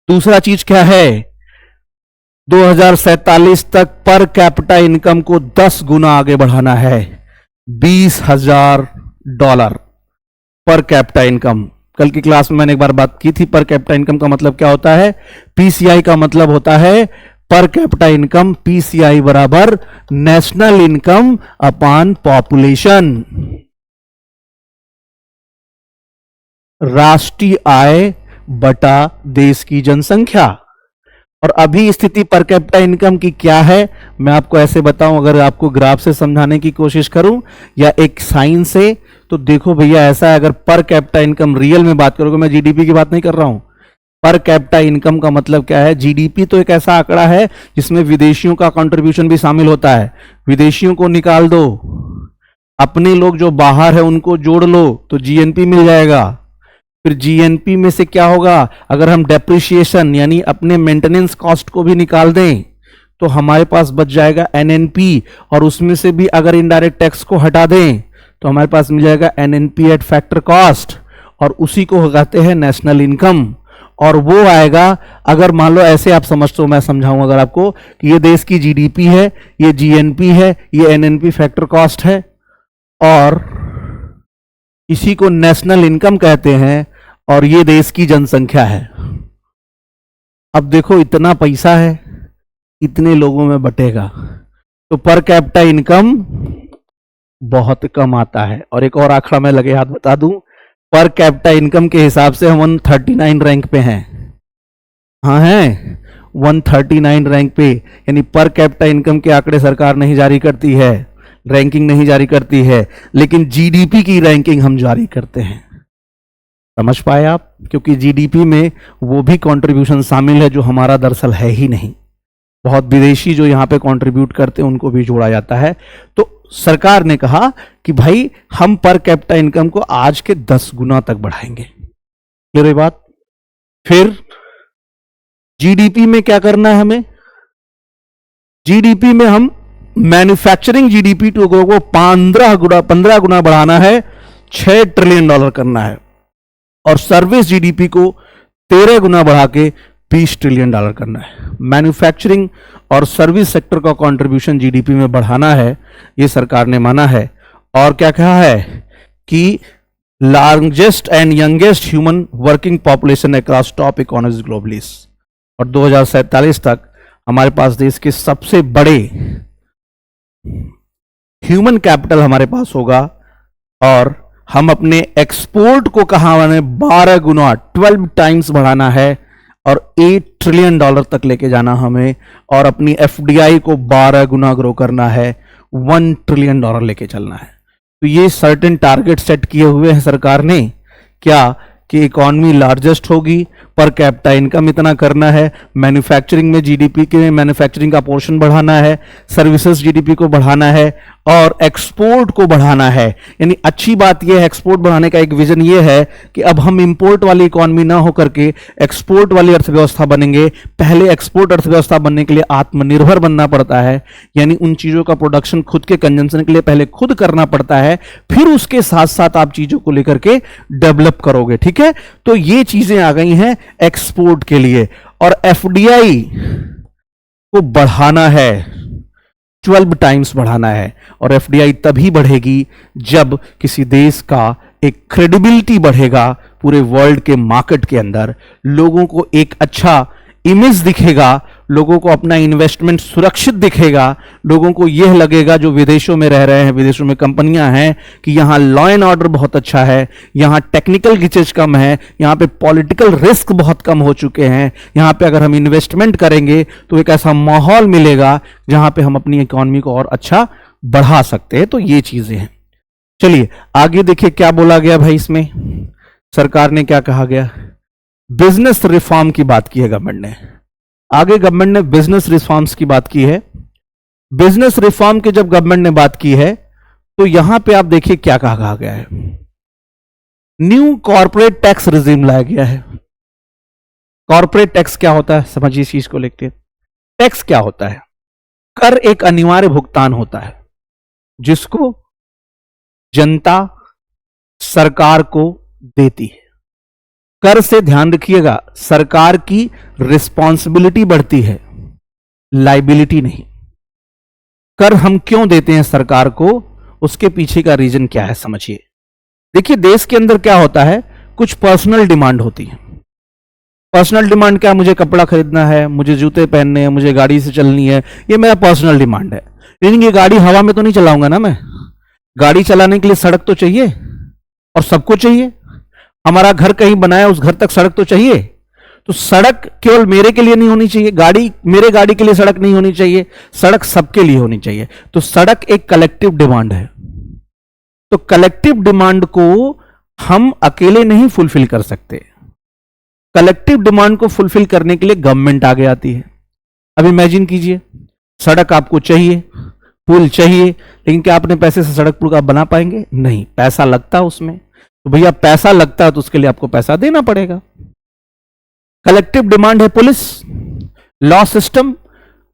दूसरा चीज क्या है, 2047 तक पर कैपिटा इनकम को 10 गुना आगे बढ़ाना है, $20,000 पर कैपिटा इनकम। कल की क्लास में मैंने एक बार बात की थी, पर कैपिटा इनकम का मतलब क्या होता है, पीसीआई का मतलब होता है पर कैपिटा इनकम, पीसीआई बराबर नेशनल इनकम अपॉन पॉपुलेशन, राष्ट्रीय आय बटा देश की जनसंख्या। और अभी स्थिति पर कैपिटा इनकम की क्या है, मैं आपको ऐसे बताऊं, अगर आपको ग्राफ से समझाने की कोशिश करूं या एक साइन से, तो देखो भैया ऐसा है, अगर पर कैपिटा इनकम रियल में बात करोगे, मैं जीडीपी की बात नहीं कर रहा हूं, पर कैपिटा इनकम का मतलब क्या है, जीडीपी तो एक ऐसा आंकड़ा है जिसमें विदेशियों का कंट्रीब्यूशन भी शामिल होता है। विदेशियों को निकाल दो, अपने लोग जो बाहर है उनको जोड़ लो तो जीएनपी मिल जाएगा। फिर जीएनपी में से क्या होगा, अगर हम डेप्रिसिएशन यानी अपने मेंटेनेंस कॉस्ट को भी निकाल दें तो हमारे पास बच जाएगा एनएनपी, और उसमें से भी अगर इनडायरेक्ट टैक्स को हटा दें तो हमारे पास मिल जाएगा एनएनपी एट फैक्टर कॉस्ट, और उसी को कहते हैं नेशनल इनकम। और वो आएगा, अगर मान लो ऐसे आप समझते हो, मैं समझाऊं अगर आपको, कि ये देश की जीडीपी है, ये जीएनपी है, ये एनएनपी फैक्टर कॉस्ट है, और इसी को नेशनल इनकम कहते हैं, और ये देश की जनसंख्या है। अब देखो इतना पैसा है, इतने लोगों में बटेगा, तो पर कैपिटा इनकम बहुत कम आता है। और एक और आंकड़ा मैं लगे हाथ बता दूं, पर कैपिटा इनकम के हिसाब से हम 139 रैंक पे हैं। हाँ हैं 139 रैंक पे, यानी पर कैपिटा इनकम के आंकड़े सरकार नहीं जारी करती है, रैंकिंग नहीं जारी करती है, लेकिन जीडीपी की रैंकिंग हम जारी करते हैं। समझ पाए आप, क्योंकि जीडीपी में वो भी कंट्रीब्यूशन शामिल है जो हमारा दरअसल है ही नहीं। बहुत विदेशी जो यहाँ पे कंट्रीब्यूट करते हैं उनको भी जोड़ा जाता है। तो सरकार ने कहा कि भाई हम पर कैपिटा इनकम को आज के 10 गुना तक बढ़ाएंगे। क्लियर है बात। फिर जीडीपी में क्या करना है हमें, जीडीपी में हम मैन्युफैक्चरिंग जीडीपी को 15 गुना बढ़ाना है, $6 ट्रिलियन करना है, और सर्विस जीडीपी को 13 गुना बढ़ा के $20 ट्रिलियन करना है। मैन्युफैक्चरिंग और सर्विस सेक्टर का कंट्रीब्यूशन जीडीपी में बढ़ाना है, ये सरकार ने माना है। और क्या कहा है कि largest and youngest human working population across top economies globally, और 2047 तक हमारे पास देश के सबसे बड़े ह्यूमन कैपिटल हमारे पास होगा, और हम अपने एक्सपोर्ट को कहां मैंने 12 गुना 12 टाइम्स बढ़ाना है, और $8 ट्रिलियन तक लेके जाना हमें, और अपनी एफडीआई को 12 गुना ग्रो करना है, $1 ट्रिलियन लेके चलना है। तो ये सर्टेन टारगेट सेट किए हुए हैं सरकार ने, क्या कि इकोनॉमी लार्जेस्ट होगी, पर कैपिटा इनकम इतना करना है, मैन्युफैक्चरिंग में जीडीपी के मैन्युफैक्चरिंग का पोर्शन बढ़ाना है, सर्विसेज जीडीपी को बढ़ाना है, और एक्सपोर्ट को बढ़ाना है। यानी अच्छी बात यह है, एक्सपोर्ट बढ़ाने का एक विजन यह है कि अब हम इंपोर्ट वाली इकोनॉमी ना होकर के एक्सपोर्ट वाली अर्थव्यवस्था बनेंगे। पहले एक्सपोर्ट अर्थव्यवस्था बनने के लिए आत्मनिर्भर बनना पड़ता है, यानी उन चीजों का प्रोडक्शन खुद के कंजम्पशन के लिए पहले खुद करना पड़ता है, फिर उसके साथ साथ आप चीजों को लेकर के डेवलप करोगे। ठीक है, तो ये चीजें आ गई हैं एक्सपोर्ट के लिए। और एफडीआई को बढ़ाना है, 12 टाइम्स बढ़ाना है, और एफडीआई तभी बढ़ेगी जब किसी देश का एक क्रेडिबिलिटी बढ़ेगा पूरे वर्ल्ड के मार्केट के अंदर, लोगों को एक अच्छा इमेज दिखेगा, लोगों को अपना इन्वेस्टमेंट सुरक्षित दिखेगा, लोगों को यह लगेगा जो विदेशों में रह रहे हैं, विदेशों में कंपनियां हैं, कि यहाँ लॉ एंड ऑर्डर बहुत अच्छा है, यहाँ टेक्निकल ग्लिचेज कम है, यहाँ पे पॉलिटिकल रिस्क बहुत कम हो चुके हैं, यहाँ पे अगर हम इन्वेस्टमेंट करेंगे तो एक ऐसा माहौल मिलेगा जहाँ पे हम अपनी इकोनॉमी को और अच्छा बढ़ा सकते हैं। तो ये चीजें हैं। चलिए आगे देखिए क्या बोला गया भाई, इसमें सरकार ने क्या कहा गया, बिजनेस रिफॉर्म की बात की है गवर्नमेंट ने। आगे गवर्नमेंट ने बिजनेस रिफॉर्म्स की बात की है। बिजनेस रिफॉर्म की जब गवर्नमेंट ने बात की है तो यहां पे आप देखिए क्या कहा गया है, न्यू कॉर्पोरेट टैक्स रिजीम लाया गया है। कॉर्पोरेट टैक्स क्या होता है समझिए इस चीज को लेकर। टैक्स क्या होता है, कर एक अनिवार्य भुगतान होता है जिसको जनता सरकार को देती है। कर से ध्यान रखिएगा, सरकार की रिस्पॉन्सिबिलिटी बढ़ती है, लाइबिलिटी नहीं। कर हम क्यों देते हैं सरकार को, उसके पीछे का रीजन क्या है समझिए। देखिए देश के अंदर क्या होता है, कुछ पर्सनल डिमांड होती है। पर्सनल डिमांड क्या, मुझे कपड़ा खरीदना है, मुझे जूते पहनने हैं, मुझे गाड़ी से चलनी है, ये मेरा पर्सनल डिमांड है। लेकिन ये गाड़ी हवा में तो नहीं चलाऊंगा ना मैं, गाड़ी चलाने के लिए सड़क तो चाहिए और सबको चाहिए। हमारा घर कहीं बनाया उस घर तक सड़क तो चाहिए। तो सड़क केवल मेरे के लिए नहीं होनी चाहिए, गाड़ी मेरे गाड़ी के लिए सड़क नहीं होनी चाहिए, सड़क सबके लिए होनी चाहिए। तो सड़क एक कलेक्टिव डिमांड है। तो कलेक्टिव डिमांड को हम अकेले नहीं फुलफिल कर सकते। कलेक्टिव डिमांड को फुलफिल करने के लिए गवर्नमेंट आगे आती है। अब इमेजिन कीजिए, सड़क आपको चाहिए, पुल चाहिए, लेकिन क्या अपने पैसे से सड़क पुल का बना पाएंगे? नहीं, पैसा लगता है उसमें। तो भैया पैसा लगता है तो उसके लिए आपको पैसा देना पड़ेगा। कलेक्टिव डिमांड है पुलिस, लॉ सिस्टम,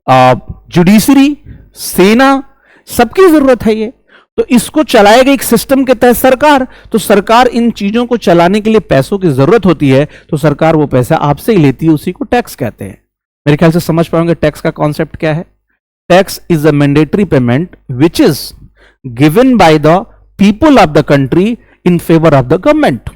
जुडिशरी, सेना, सबकी जरूरत है ये। तो इसको चलाएगा एक सिस्टम के तहत सरकार। तो सरकार इन चीजों को चलाने के लिए पैसों की जरूरत होती है, तो सरकार वो पैसा आपसे ही लेती है, उसी को टैक्स कहते हैं। मेरे ख्याल से समझ पाओगे टैक्स का कॉन्सेप्ट क्या है। Tax is a mandatory payment which is given by the people of the country in favour of the government.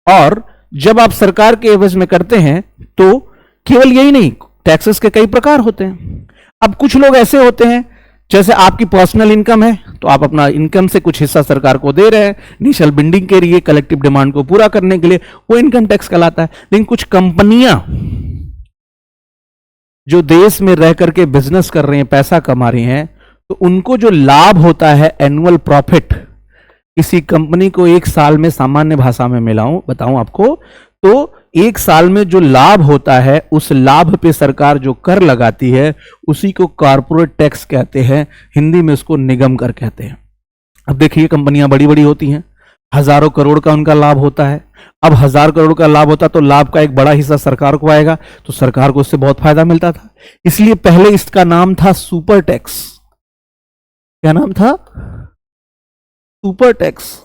और जब आप सरकार के एवज में करते हैं तो केवल यही नहीं, टैक्सेस के कई प्रकार होते हैं। अब कुछ लोग ऐसे होते हैं, जैसे आपकी पर्सनल इनकम है तो आप अपना इनकम से कुछ हिस्सा सरकार को दे रहे हैं इनिशियल बिल्डिंग के लिए, कलेक्टिव डिमांड को पूरा करने के लिए, वो इनकम टैक्स कहलाता है। लेकिन कुछ कंपनियां जो देश में रह करके बिजनेस कर रही हैं, पैसा कमा रही हैं, तो उनको जो लाभ होता है एनुअल प्रॉफिट, किसी कंपनी को एक साल में, सामान्य भाषा में बताऊं आपको, तो एक साल में जो लाभ होता है उस लाभ पे सरकार जो कर लगाती है उसी को कॉर्पोरेट टैक्स कहते हैं, हिंदी में उसको निगम कर कहते हैं। अब देखिए कंपनियां बड़ी बड़ी होती हैं, हजारों करोड़ का उनका लाभ होता है। अब 1000 करोड़ का लाभ होता तो लाभ का एक बड़ा हिस्सा सरकार को आएगा, तो सरकार को उससे बहुत फायदा मिलता था। इसलिए पहले इसका नाम था सुपर टैक्स। क्या नाम था? Super tax.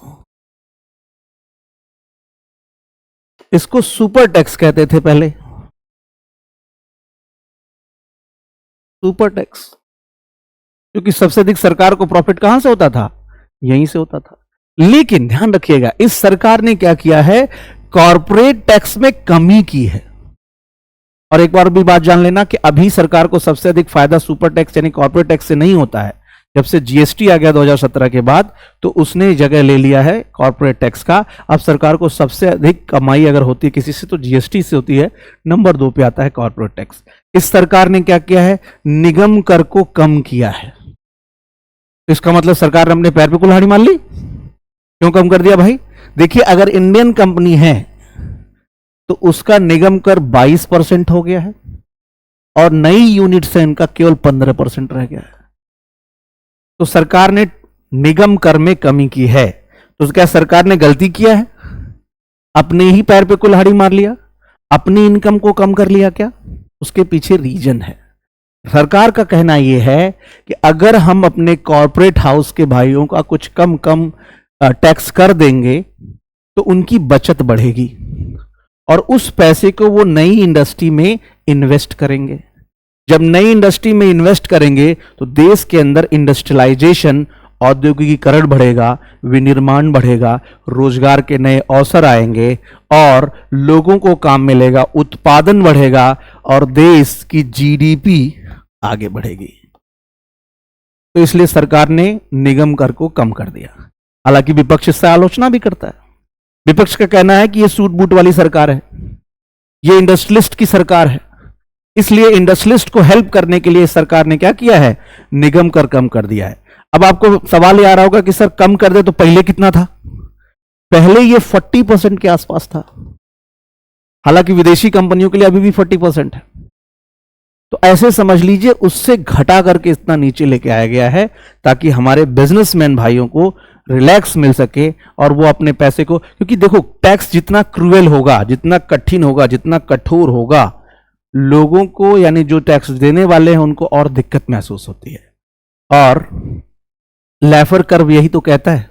इसको सुपर टैक्स कहते थे पहले, सुपर टैक्स, क्योंकि सबसे अधिक सरकार को प्रॉफिट कहां से होता था? यहीं से होता था। लेकिन ध्यान रखिएगा, इस सरकार ने क्या किया है, कॉर्पोरेट टैक्स में कमी की है। और एक बार भी बात जान लेना कि अभी सरकार को सबसे अधिक फायदा सुपर टैक्स यानी कॉर्पोरेट टैक्स से नहीं होता है। जब से जीएसटी आ गया 2017 के बाद, तो उसने जगह ले लिया है कॉर्पोरेट टैक्स का। अब सरकार को सबसे अधिक कमाई अगर होती है किसी से तो जीएसटी से होती है, नंबर 2 पे आता है कॉर्पोरेट टैक्स। इस सरकार ने क्या किया है, निगम कर को कम किया है। इसका मतलब सरकार ने अपने पैर पे कुल्हाड़ी मार ली। क्यों कम कर दिया भाई? देखिए अगर इंडियन कंपनी है तो उसका निगम कर 22% हो गया है और नई यूनिट से इनका केवल 15% रह गया है। तो सरकार ने निगम कर में कमी की है। तो क्या सरकार ने गलती किया है? अपने ही पैर पे कुल्हाड़ी मार लिया, अपनी इनकम को कम कर लिया क्या? उसके पीछे रीजन है। सरकार का कहना यह है कि अगर हम अपने कॉर्पोरेट हाउस के भाइयों का कुछ कम टैक्स कर देंगे तो उनकी बचत बढ़ेगी और उस पैसे को वो नई इंडस्ट्री में इन्वेस्ट करेंगे। जब नई इंडस्ट्री में इन्वेस्ट करेंगे तो देश के अंदर इंडस्ट्रियलाइजेशन, औद्योगिकीकरण बढ़ेगा, विनिर्माण बढ़ेगा, रोजगार के नए अवसर आएंगे और लोगों को काम मिलेगा, उत्पादन बढ़ेगा और देश की जीडीपी आगे बढ़ेगी। तो इसलिए सरकार ने निगम कर को कम कर दिया। हालांकि विपक्ष इससे आलोचना भी करता है। विपक्ष का कहना है कि यह सूट बूट वाली सरकार है, यह इंडस्ट्रियलिस्ट की सरकार है, इसलिए इंडस्ट्रियलिस्ट को हेल्प करने के लिए सरकार ने क्या किया है, निगम कर कम कर दिया है। अब आपको सवाल ये आ रहा होगा कि सर कम कर दे तो पहले कितना था? पहले ये 40% के आसपास था, हालांकि विदेशी कंपनियों के लिए अभी भी 40% है। तो ऐसे समझ लीजिए उससे घटा करके इतना नीचे लेके आया गया है ताकि हमारे बिजनेसमैन भाइयों को रिलैक्स मिल सके और वो अपने पैसे को, क्योंकि देखो टैक्स जितना क्रूएल होगा, जितना कठिन होगा, जितना कठोर होगा, लोगों को यानी जो टैक्स देने वाले हैं उनको और दिक्कत महसूस होती है। और लैफर कर्व यही तो कहता है,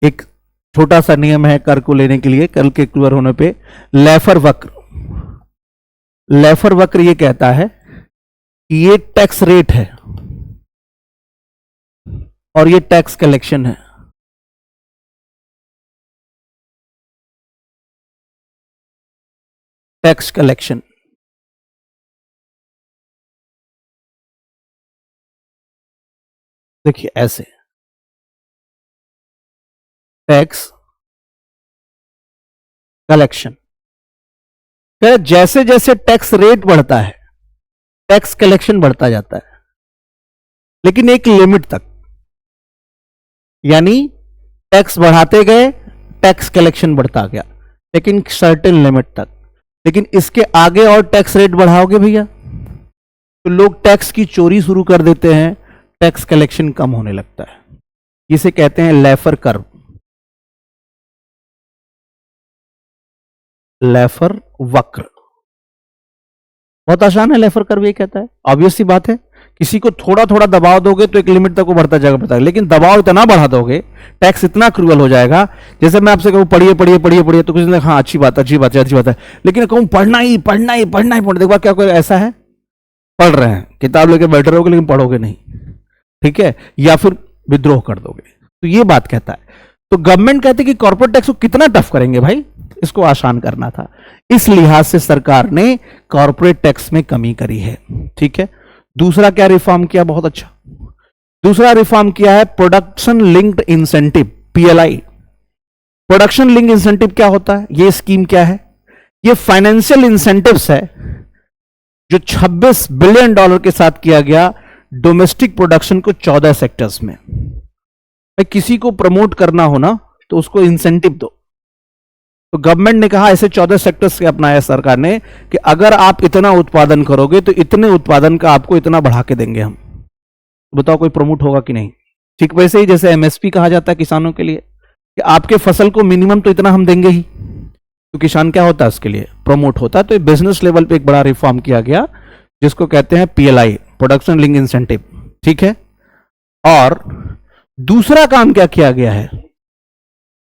एक छोटा सा नियम है कर को लेने के लिए, कर के क्लियर होने पे लैफर वक्र, लैफर वक्र ये कहता है कि ये टैक्स रेट है और ये टैक्स कलेक्शन है। टैक्स कलेक्शन देखिए ऐसे, टैक्स कलेक्शन, जैसे जैसे टैक्स रेट बढ़ता है टैक्स कलेक्शन बढ़ता जाता है, लेकिन एक लिमिट तक, यानी टैक्स बढ़ाते गए टैक्स कलेक्शन बढ़ता गया, लेकिन सर्टेन लिमिट तक। लेकिन इसके आगे और टैक्स रेट बढ़ाओगे भैया तो लोग टैक्स की चोरी शुरू कर देते हैं, टैक्स कलेक्शन कम होने लगता है। इसे कहते हैं लैफर कर्व, लैफर वक्र। बहुत आसान है, लैफर कर्व ये कहता है, ऑब्वियस सी बात है, किसी को थोड़ा थोड़ा दबाव दोगे तो एक लिमिट तक वो बढ़ता जाएगा, लेकिन दबाव इतना बढ़ा दोगे टैक्स इतना क्रूअल हो जाएगा। जैसे मैं आपसे कहूं पढ़िए पढ़िए पढ़िए पढ़िए तो किसी ने हाँ अच्छी बात अच्छी बात है अच्छी बात है, लेकिन कहूं पढ़ना ही पढ़ना ही पढ़ना ही पढ़ना, देखो क्या कोई ऐसा है? पढ़ रहे हैं, किताब लेके बैठे रहोगे लेकिन पढ़ोगे नहीं, ठीक है, या फिर विद्रोह कर दोगे। तो ये बात कहता है। तो गवर्नमेंट कहती है कि कॉर्पोरेट टैक्स को कितना टफ करेंगे भाई, इसको आसान करना था, इस लिहाज से सरकार ने कॉर्पोरेट टैक्स में कमी करी है, ठीक है। दूसरा क्या रिफॉर्म किया? बहुत अच्छा, दूसरा रिफॉर्म किया है production linked incentive, PLI. Production linked incentive क्या होता है? ये स्कीम क्या है? ये फाइनेंशियल इंसेंटिव्स है जो $26 बिलियन के साथ किया गया डोमेस्टिक प्रोडक्शन को 14 सेक्टर्स में। किसी को प्रमोट करना हो ना तो उसको इंसेंटिव दो। तो गवर्नमेंट ने कहा ऐसे 14 सेक्टर्स से अपनाया सरकार ने कि अगर आप इतना उत्पादन करोगे तो इतने उत्पादन का आपको इतना बढ़ा के देंगे हम। बताओ कोई प्रमोट होगा कि नहीं? ठीक वैसे ही जैसे एमएसपी कहा जाता है किसानों के लिए कि आपके फसल को मिनिमम तो इतना हम देंगे ही, तो किसान क्या होता है उसके लिए प्रमोट होता है। तो बिजनेस लेवल पे एक बड़ा रिफॉर्म किया गया जिसको कहते हैं पीएलआई, प्रोडक्शन लिंक इंसेंटिव, ठीक है। और दूसरा काम क्या किया गया है?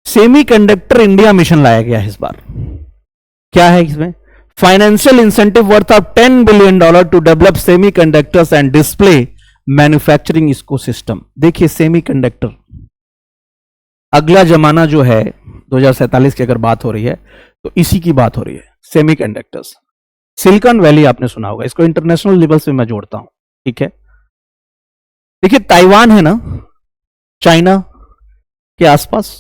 सेमीकंडक्टर इंडिया मिशन लाया गया है इस बार। क्या है इसमें? Financial incentive worth of $10 billion to develop semiconductors and display manufacturing ecosystem. देखिए सेमीकंडक्टर अगला जमाना जो है 2047 की अगर बात हो रही है तो इसी की बात हो रही है, सेमीकंडक्टर्स। सिलिकॉन वैली आपने सुना होगा, इसको इंटरनेशनल लेवल से मैं जोड़ता हूं, ठीक है। देखिए ताइवान है ना चाइना के आसपास,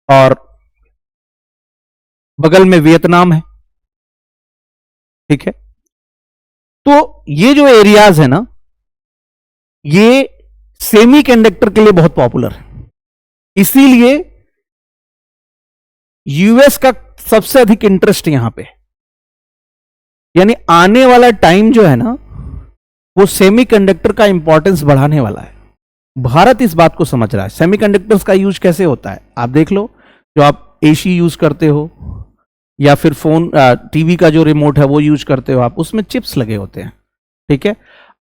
और बगल में वियतनाम है, ठीक है। तो ये जो एरियाज है ना ये सेमीकंडक्टर के लिए बहुत पॉपुलर है, इसीलिए यूएस का सबसे अधिक इंटरेस्ट यहां पे, यानी आने वाला टाइम जो है ना वो सेमीकंडक्टर का इंपॉर्टेंस बढ़ाने वाला है। भारत इस बात को समझ रहा है। सेमीकंडक्टर्स का यूज कैसे होता है आप देख लो, जो आप एसी यूज करते हो या फिर फोन टीवी का जो रिमोट है वो यूज करते हो आप, उसमें चिप्स लगे होते हैं, ठीक है।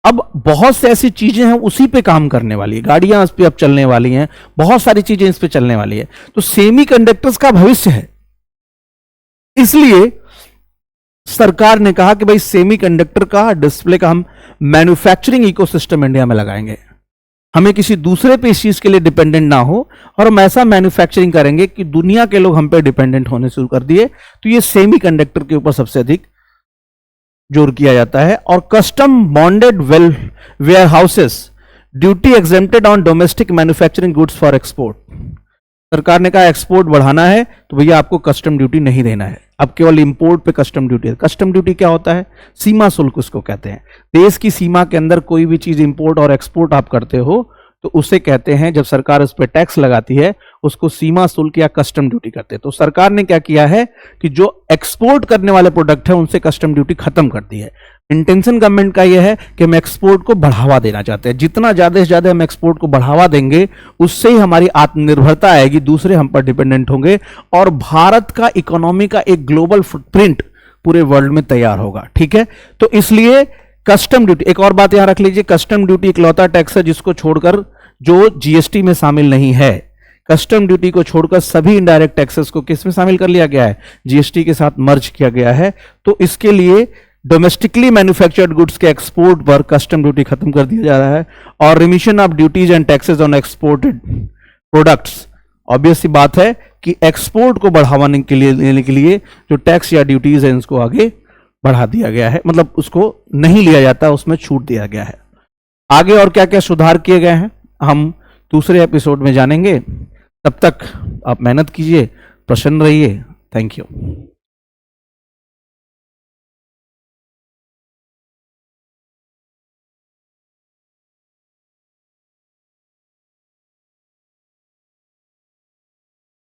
अब बहुत से ऐसी चीजें हैं उसी पे काम करने वाली है, गाड़ियां इस पे अब चलने वाली हैं, बहुत सारी चीजें इस पे चलने वाली है। तो सेमीकंडक्टर्स का भविष्य है, इसलिए सरकार ने कहा कि भाई सेमीकंडक्टर का डिस्प्ले का हम मैन्युफैक्चरिंग इकोसिस्टम इंडिया में लगाएंगे, हमें किसी दूसरे पे इस चीज के लिए डिपेंडेंट ना हो, और हम ऐसा मैन्युफैक्चरिंग करेंगे कि दुनिया के लोग हम पे डिपेंडेंट होने शुरू कर दिए। तो ये सेमीकंडक्टर के ऊपर सबसे अधिक जोर किया जाता है। और custom bonded warehouses duty exempted on domestic manufacturing goods for export. सरकार ने कहा एक्सपोर्ट बढ़ाना है तो भैया आपको कस्टम ड्यूटी नहीं देना है, अब केवल इंपोर्ट पे कस्टम ड्यूटी है। कस्टम ड्यूटी क्या होता है? सीमा शुल्क उसको कहते हैं। देश की सीमा के अंदर कोई भी चीज इंपोर्ट और एक्सपोर्ट आप करते हो तो उसे कहते हैं, जब सरकार उस पर टैक्स लगाती है उसको सीमा शुल्क या कस्टम ड्यूटी कहते हैं। तो सरकार ने क्या किया है कि जो एक्सपोर्ट करने वाले प्रोडक्ट है उनसे कस्टम ड्यूटी खत्म कर दी है। इंटेंशन गवर्नमेंट का यह है कि हम एक्सपोर्ट को बढ़ावा देना चाहते हैं। जितना ज्यादा से ज्यादा हम एक्सपोर्ट को बढ़ावा देंगे उससे ही हमारी आत्मनिर्भरता आएगी, दूसरे हम पर डिपेंडेंट होंगे और भारत का इकोनॉमी का एक ग्लोबल फुटप्रिंट पूरे वर्ल्ड में तैयार होगा। ठीक है, तो इसलिए कस्टम ड्यूटी, एक और बात यहां रख लीजिए, कस्टम ड्यूटी इकलौता टैक्स है जिसको छोड़कर जो जीएसटी में शामिल नहीं है। कस्टम ड्यूटी को छोड़कर सभी इनडायरेक्ट टैक्सेस को किस में शामिल कर लिया गया है? जीएसटी के साथ मर्ज किया गया है। तो इसके लिए डोमेस्टिकली मैन्युफैक्चर्ड गुड्स के एक्सपोर्ट पर कस्टम ड्यूटी खत्म कर दिया जा रहा है और remission of duties and taxes on exported products. Obvious सी बात है कि एक्सपोर्ट को बढ़ावा देने के लिए जो टैक्स या ड्यूटीज है उसको आगे बढ़ा दिया गया है, मतलब उसको नहीं लिया जाता, उसमें छूट दिया गया है। आगे और क्या क्या सुधार किए गए हैं हम दूसरे एपिसोड में जानेंगे। तब तक आप मेहनत कीजिए, प्रसन्न रहिए। Thank you.